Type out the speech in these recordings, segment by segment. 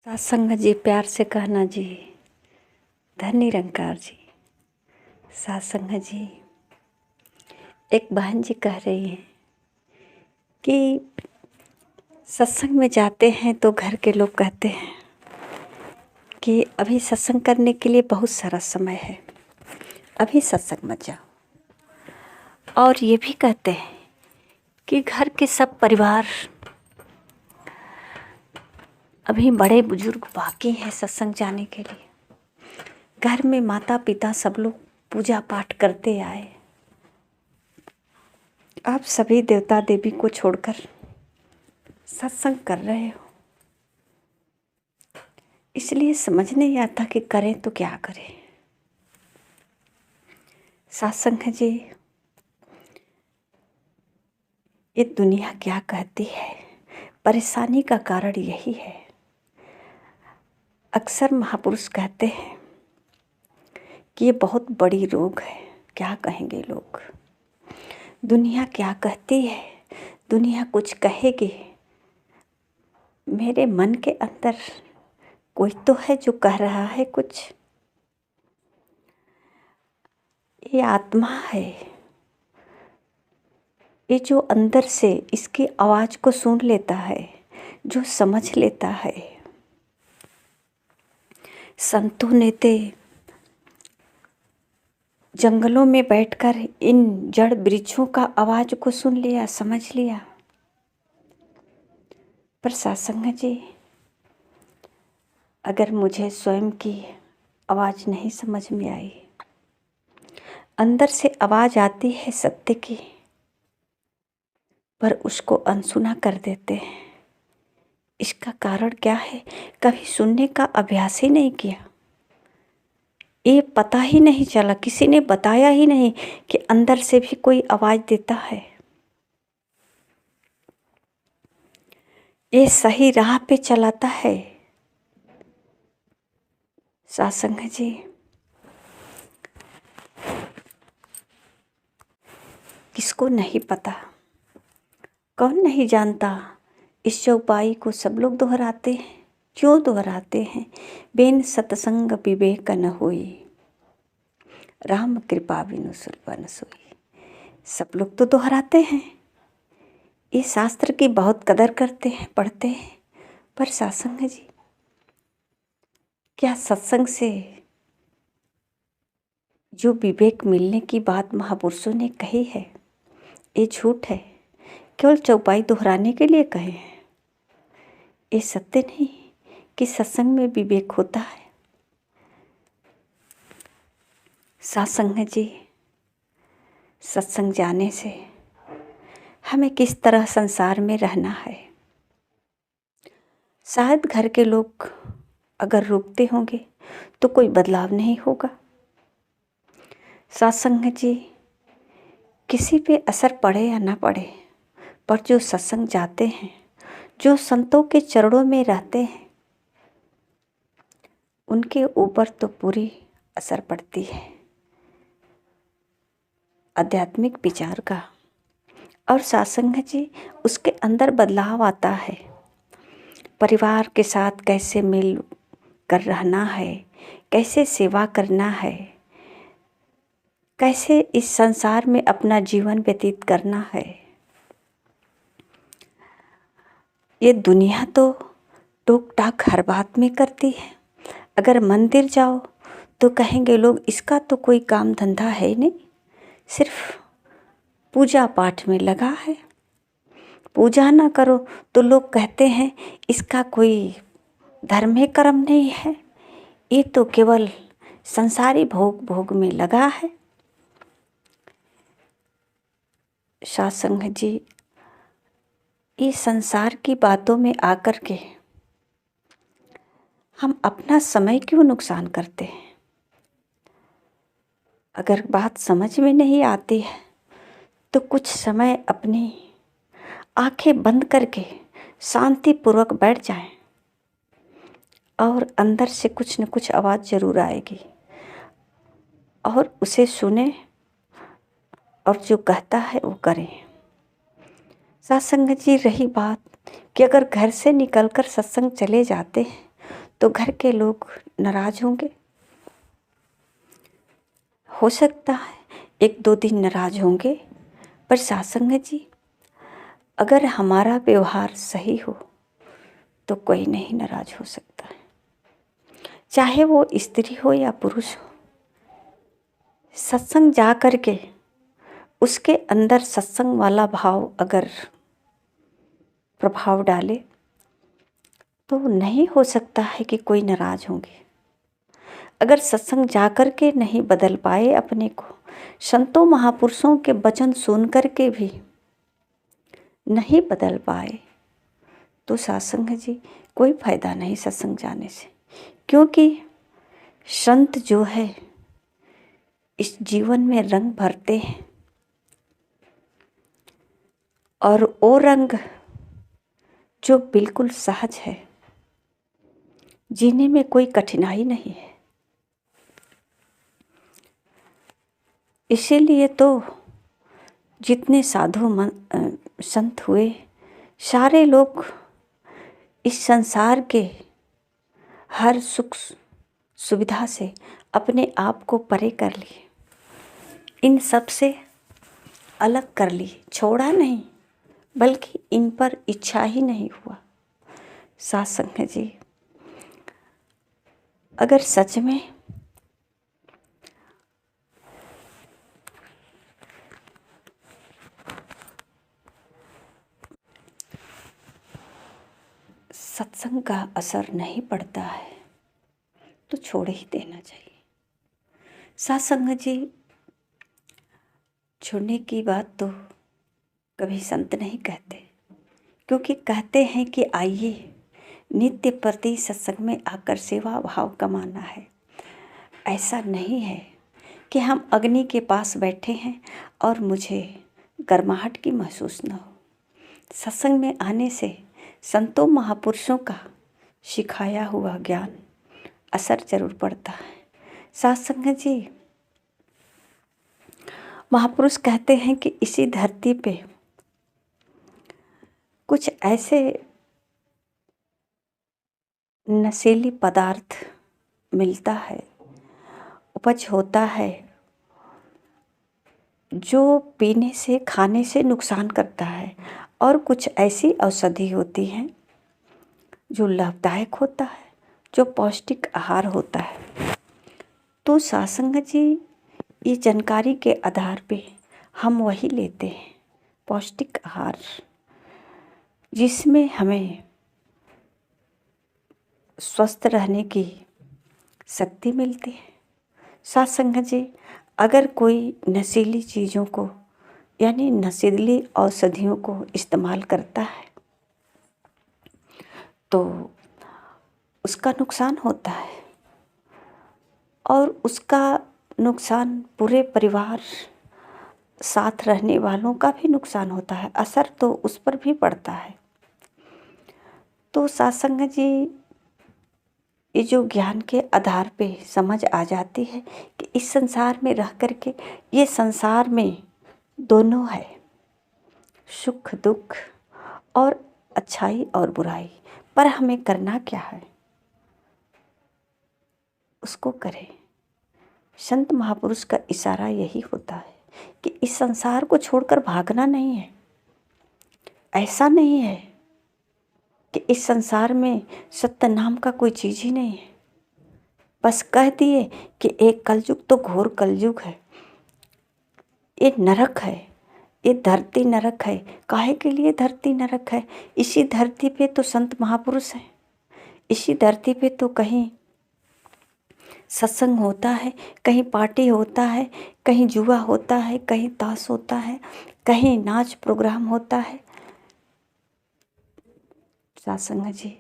सत्संग जी, प्यार से कहना जी। धन निरंकार जी। सत्संग जी, एक बहन जी कह रही हैं कि सत्संग में जाते हैं तो घर के लोग कहते हैं कि अभी सत्संग करने के लिए बहुत सारा समय है, अभी सत्संग मत जाओ। और ये भी कहते हैं कि घर के सब परिवार, अभी बड़े बुजुर्ग बाकी हैं सत्संग जाने के लिए। घर में माता पिता सब लोग पूजा पाठ करते आए, आप सभी देवता देवी को छोड़कर सत्संग कर रहे हो, इसलिए समझ नहीं आता कि करें तो क्या करें। सत्संग जी, ये दुनिया क्या कहती है, परेशानी का कारण यही है। अक्सर महापुरुष कहते हैं कि ये बहुत बड़ी रोग है, क्या कहेंगे लोग, दुनिया क्या कहती है, दुनिया कुछ कहेगी, मेरे मन के अंदर कोई तो है जो कह रहा है कुछ। ये आत्मा है, ये जो अंदर से इसकी आवाज़ को सुन लेता है, जो समझ लेता है। संतों ने ते जंगलों में बैठकर इन जड़ वृक्षों का आवाज़ को सुन लिया, समझ लिया। पर सत्संग जी, अगर मुझे स्वयं की आवाज़ नहीं समझ में आई, अंदर से आवाज़ आती है सत्य की, पर उसको अनसुना कर देते हैं। इसका कारण क्या है? कभी सुनने का अभ्यास ही नहीं किया, ये पता ही नहीं चला, किसी ने बताया ही नहीं कि अंदर से भी कोई आवाज़ देता है। ये सही राह पे चलाता है। सत्संग जी, किसको नहीं पता, कौन नहीं जानता। इस चौपाई को सब लोग दोहराते हैं। क्यों दोहराते हैं? बेन सत्संग विवेक न होई, राम कृपा बिनु सुरबन सोई। सब लोग तो दोहराते हैं, ये शास्त्र की बहुत कदर करते हैं, पढ़ते हैं। पर सत्संग जी, क्या सत्संग से जो विवेक मिलने की बात महापुरुषों ने कही है, ये झूठ है, केवल चौपाई दोहराने के लिए कहे हैं। ये सत्य नहीं कि सत्संग में विवेक होता है। सत्संग जी, सत्संग जाने से हमें किस तरह संसार में रहना है, शायद घर के लोग अगर रोकते होंगे तो कोई बदलाव नहीं होगा। सत्संग जी, किसी पे असर पड़े या ना पड़े, पर जो सत्संग जाते हैं, जो संतों के चरणों में रहते हैं, उनके ऊपर तो पूरी असर पड़ती है आध्यात्मिक विचार का। और सत्संग जी, उसके अंदर बदलाव आता है। परिवार के साथ कैसे मिल कर रहना है, कैसे सेवा करना है, कैसे इस संसार में अपना जीवन व्यतीत करना है। ये दुनिया तो टोक टाक हर बात में करती है। अगर मंदिर जाओ तो कहेंगे लोग, इसका तो कोई काम धंधा है नहीं, सिर्फ पूजा पाठ में लगा है। पूजा ना करो तो लोग कहते हैं इसका कोई धर्म है, कर्म नहीं है, ये तो केवल संसारी भोग भोग में लगा है। सत्संग जी, ये संसार की बातों में आकर के हम अपना समय क्यों नुकसान करते हैं? अगर बात समझ में नहीं आती है तो कुछ समय अपनी आंखें बंद करके शांतिपूर्वक बैठ जाएं, और अंदर से कुछ न कुछ आवाज़ ज़रूर आएगी, और उसे सुने और जो कहता है वो करें। सत्संग जी, रही बात कि अगर घर से निकलकर सत्संग चले जाते हैं तो घर के लोग नाराज होंगे। हो सकता है 1-2 दिन नाराज होंगे, पर साथ संगत जी अगर हमारा व्यवहार सही हो तो कोई नहीं नाराज हो सकता है, चाहे वो स्त्री हो या पुरुष हो। सत्संग जा कर के उसके अंदर सत्संग वाला भाव अगर प्रभाव डाले तो नहीं हो सकता है कि कोई नाराज होंगे। अगर सत्संग जाकर के नहीं बदल पाए अपने को, संतों महापुरुषों के वचन सुन कर के भी नहीं बदल पाए, तो सत्संग जी कोई फायदा नहीं सत्संग जाने से। क्योंकि संत जो है इस जीवन में रंग भरते हैं, और वो रंग जो बिल्कुल सहज है, जीने में कोई कठिनाई नहीं है। इसीलिए तो जितने साधु संत हुए, सारे लोग इस संसार के हर सुख सुविधा से अपने आप को परे कर लिए, इन सब से अलग कर लिए, छोड़ा नहीं, बल्कि इन पर इच्छा ही नहीं हुआ। साथ संगत जी अगर सच में सत्संग का असर नहीं पड़ता है तो छोड़ ही देना चाहिए। साथ संगत जी छोड़ने की बात तो कभी संत नहीं कहते, क्योंकि कहते हैं कि आइए नित्य प्रति सत्संग में आकर सेवा भाव कमाना है। ऐसा नहीं है कि हम अग्नि के पास बैठे हैं और मुझे गर्माहट की महसूस न हो। सत्संग में आने से संतों महापुरुषों का सिखाया हुआ ज्ञान असर जरूर पड़ता है। साथ संगत जी महापुरुष कहते हैं कि इसी धरती पे कुछ ऐसे नशीली पदार्थ मिलता है, उपज होता है, जो पीने से खाने से नुकसान करता है, और कुछ ऐसी औषधि होती हैं जो लाभदायक होता है, जो पौष्टिक आहार होता है। तो साथ संगत जी ये जानकारी के आधार पे हम वही लेते हैं, पौष्टिक आहार, जिसमें हमें स्वस्थ रहने की शक्ति मिलती है। साथ संगत जी अगर कोई नशीली चीज़ों को यानी नशीली औषधियों को इस्तेमाल करता है तो उसका नुकसान होता है, और उसका नुकसान पूरे परिवार साथ रहने वालों का भी नुकसान होता है, असर तो उस पर भी पड़ता है। तो साथ संगत जी ये जो ज्ञान के आधार पे समझ आ जाती है कि इस संसार में रह कर के ये संसार में दोनों है, सुख दुख और अच्छाई और बुराई, पर हमें करना क्या है उसको करें। संत महापुरुष का इशारा यही होता है कि इस संसार को छोड़कर भागना नहीं है। ऐसा नहीं है कि इस संसार में सत्य नाम का कोई चीज़ ही नहीं है। बस कह दिए कि एक कलयुग तो घोर कलयुग है, ये नरक है, ये धरती नरक है। काहे के लिए धरती नरक है? इसी धरती पे तो संत महापुरुष हैं, इसी धरती पे तो कहीं सत्संग होता है, कहीं पार्टी होता है, कहीं जुआ होता है, कहीं ताश होता है, कहीं नाच प्रोग्राम होता है। सत्संग जी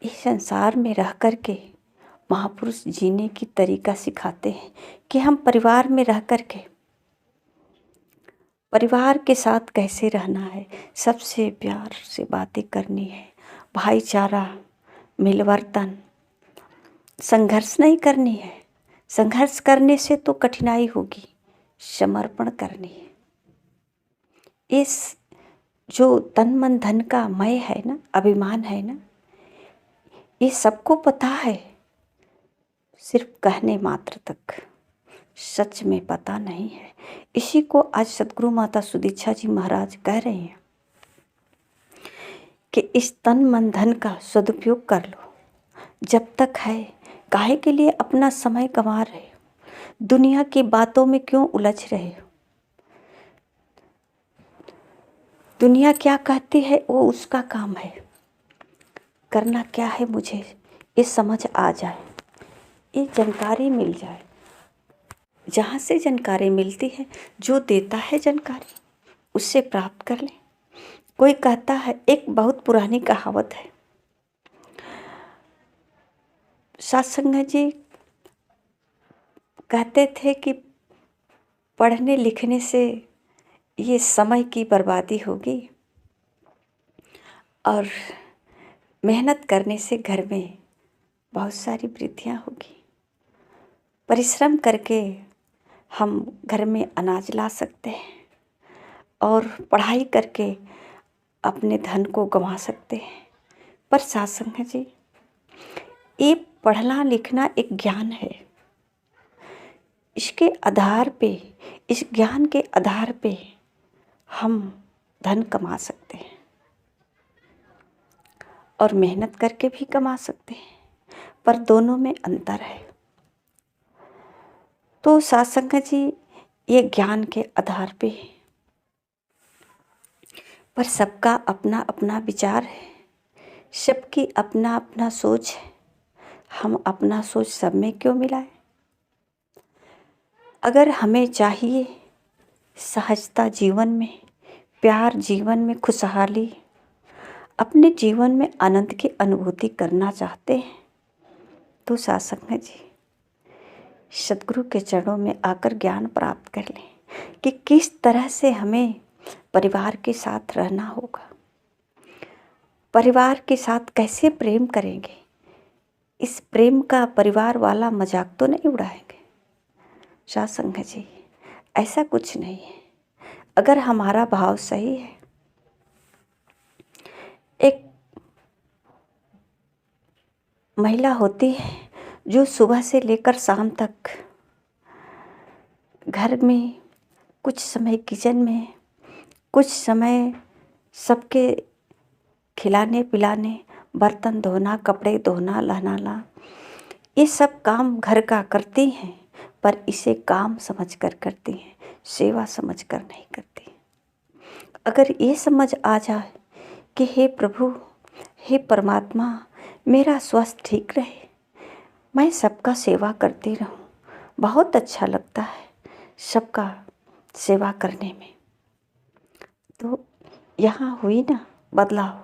इस संसार में रह कर के महापुरुष जीने की तरीका सिखाते हैं कि हम परिवार में रह कर के परिवार के साथ कैसे रहना है, सबसे प्यार से बातें करनी है, भाईचारा, मिलवर्तन, संघर्ष नहीं करनी है। संघर्ष करने से तो कठिनाई होगी, समर्पण करनी है। इस जो तन मन धन का मय है ना, अभिमान है ना, ये सबको पता है, सिर्फ कहने मात्र तक, सच में पता नहीं है। इसी को आज सदगुरु माता सुदीक्षा जी महाराज कह रहे हैं कि इस तन मन धन का सदुपयोग कर लो जब तक है। काहे के लिए अपना समय गंवा रहे हो? दुनिया की बातों में क्यों उलझ रहे हो? दुनिया क्या कहती है वो उसका काम है, करना क्या है मुझे ये समझ आ जाए, ये जानकारी मिल जाए। जहाँ से जानकारी मिलती है, जो देता है जानकारी, उससे प्राप्त कर ले। कोई कहता है, एक बहुत पुरानी कहावत है, सत्संग जी कहते थे कि पढ़ने लिखने से ये समय की बर्बादी होगी और मेहनत करने से घर में बहुत सारी वृद्धियाँ होगी। परिश्रम करके हम घर में अनाज ला सकते हैं और पढ़ाई करके अपने धन को गंवा सकते हैं। पर सत्संग जी, ये पढ़ना लिखना एक ज्ञान है। इसके आधार पे, इस ज्ञान के आधार पे हम धन कमा सकते हैं और मेहनत करके भी कमा सकते हैं, पर दोनों में अंतर है। तो सत्संग जी ये ज्ञान के आधार पे, पर सबका अपना अपना विचार है, सबकी अपना अपना सोच है। हम अपना सोच सब में क्यों मिलाएं? अगर हमें चाहिए सहजता जीवन में, प्यार जीवन में, खुशहाली, अपने जीवन में आनंद की अनुभूति करना चाहते हैं, तो सत्संग जी सदगुरु के चरणों में आकर ज्ञान प्राप्त कर लें कि किस तरह से हमें परिवार के साथ रहना होगा, परिवार के साथ कैसे प्रेम करेंगे। इस प्रेम का परिवार वाला मजाक तो नहीं उड़ाएंगे सत्संग जी, ऐसा कुछ नहीं है। अगर हमारा भाव सही है, एक महिला होती है जो सुबह से लेकर शाम तक घर में, कुछ समय किचन में, कुछ समय सबके खिलाने पिलाने, बर्तन धोना, कपड़े धोना, नहलाना, ये सब काम घर का करती हैं, पर इसे काम समझकर करती हैं, सेवा समझकर नहीं करती। अगर ये समझ आ जाए कि हे प्रभु, हे परमात्मा, मेरा स्वास्थ्य ठीक रहे, मैं सबका सेवा करती रहूं, बहुत अच्छा लगता है सबका सेवा करने में, तो यहाँ हुई ना बदलाव।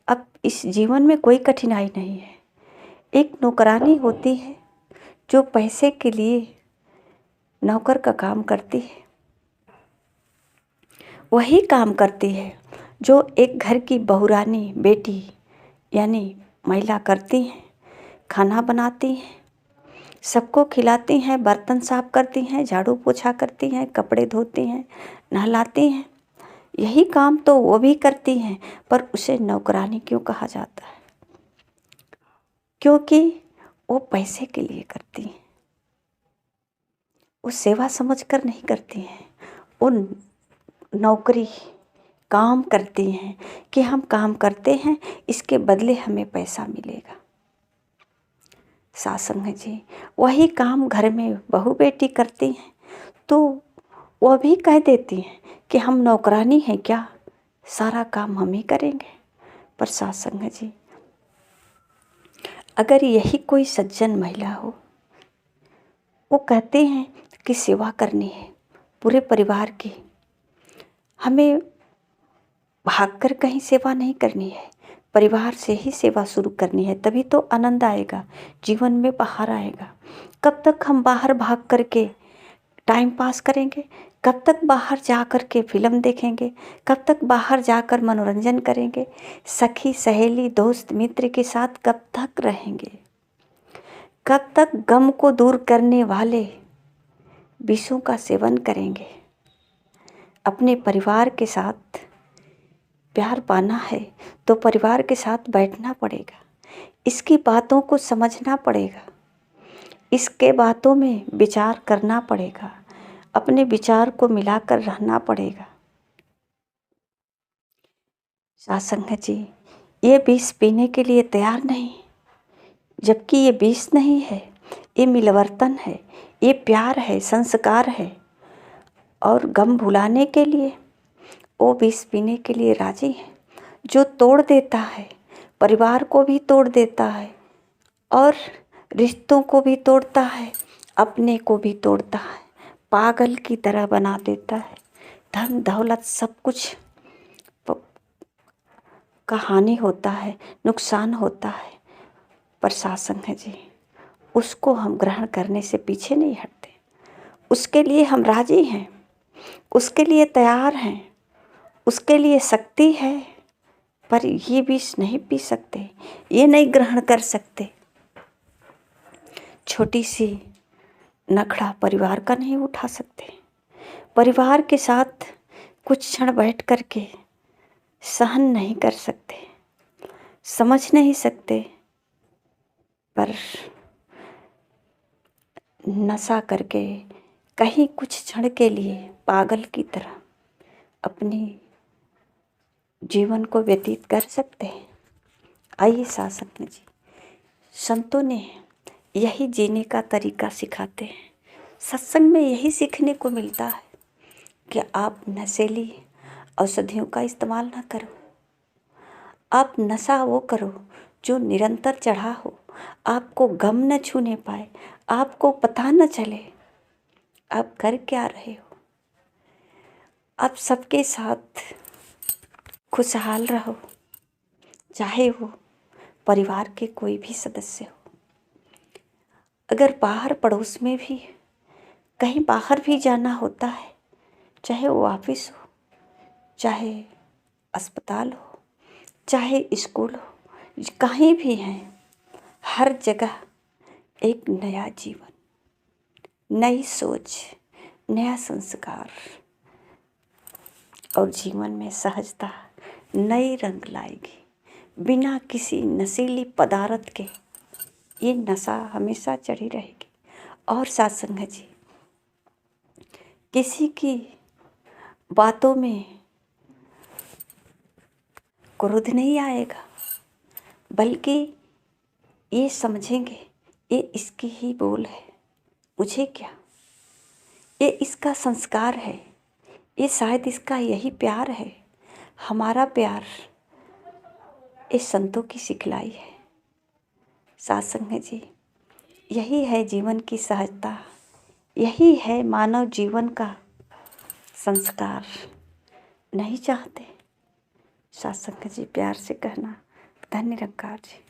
अब इस जीवन में कोई कठिनाई नहीं है। एक नौकरानी होती है जो पैसे के लिए नौकर का काम करती है, वही काम करती है जो एक घर की बहुरानी बेटी यानी महिला करती हैं। खाना बनाती हैं, सबको खिलाती हैं, बर्तन साफ करती हैं, झाड़ू पोछा करती हैं, कपड़े धोती हैं, नहलाती हैं। यही काम तो वो भी करती हैं, पर उसे नौकरानी क्यों कहा जाता है? क्योंकि वो पैसे के लिए करती हैं, वो सेवा समझकर नहीं करती हैं। वो नौकरी काम करती हैं कि हम काम करते हैं, इसके बदले हमें पैसा मिलेगा। सत्संग जी वही काम घर में बहू बेटी करती हैं, तो वह भी कह देती हैं कि हम नौकरानी हैं क्या, सारा काम हम ही करेंगे। पर सत्संग जी अगर यही कोई सज्जन महिला हो, वो कहते हैं कि सेवा करनी है पूरे परिवार की, हमें भागकर कहीं सेवा नहीं करनी है, परिवार से ही सेवा शुरू करनी है, तभी तो आनंद आएगा, जीवन में बाहर आएगा। कब तक हम बाहर भाग करके टाइम पास करेंगे? कब तक बाहर जा कर के फिल्म देखेंगे? कब तक बाहर जाकर मनोरंजन करेंगे? सखी सहेली दोस्त मित्र के साथ कब तक रहेंगे? कब तक गम को दूर करने वाले विषों का सेवन करेंगे? अपने परिवार के साथ प्यार पाना है तो परिवार के साथ बैठना पड़ेगा, इसकी बातों को समझना पड़ेगा, इसके बातों में विचार करना पड़ेगा, अपने विचार को मिलाकर रहना पड़ेगा। साध संगत जी, ये विष पीने के लिए तैयार नहीं, जबकि ये विष नहीं है, ये मिलवर्तन है, ये प्यार है, संस्कार है। और गम भुलाने के लिए वो विष पीने के लिए राजी है, जो तोड़ देता है, परिवार को भी तोड़ देता है और रिश्तों को भी तोड़ता है, अपने को भी तोड़ता है, पागल की तरह बना देता है। धन दौलत सब कुछ का हानि होता है, नुकसान होता है। पर साध संगत जी, उसको हम ग्रहण करने से पीछे नहीं हटते, उसके लिए हम राजी हैं, उसके लिए तैयार हैं, उसके लिए शक्ति है। पर ये विष नहीं पी सकते, ये नहीं ग्रहण कर सकते। छोटी सी नखड़ा परिवार का नहीं उठा सकते, परिवार के साथ कुछ क्षण बैठ कर के सहन नहीं कर सकते, समझ नहीं सकते। पर नशा करके कहीं कुछ क्षण के लिए पागल की तरह अपनी जीवन को व्यतीत कर सकते हैं। आइए साध संगत जी, संतों ने यही जीने का तरीका सिखाते हैं। सत्संग में यही सीखने को मिलता है कि आप नशीली औषधियों का इस्तेमाल ना करो, आप नशा वो करो जो निरंतर चढ़ा हो, आपको गम न छूने पाए, आपको पता न चले आप कर क्या रहे हो। आप सबके साथ खुशहाल रहो, चाहे वो परिवार के कोई भी सदस्य हो। अगर बाहर पड़ोस में भी कहीं बाहर भी जाना होता है, चाहे वो ऑफिस हो, चाहे अस्पताल हो, चाहे स्कूल हो, कहीं भी हैं, हर जगह एक नया जीवन, नई सोच, नया संस्कार और जीवन में सहजता नई रंग लाएगी। बिना किसी नशीली पदार्थ के ये नशा हमेशा चढ़ी रहेगी। और साध संगत जी, किसी की बातों में क्रोध नहीं आएगा, बल्कि ये समझेंगे ये इसकी ही बोल है, मुझे क्या, ये इसका संस्कार है, ये शायद इसका यही प्यार है। हमारा प्यार इस संतों की सिखलाई है। साध संगत जी, यही है जीवन की सहजता, यही है मानव जीवन का संस्कार। नहीं चाहते? साध संगत जी, प्यार से कहना, धन्य निरंकार जी।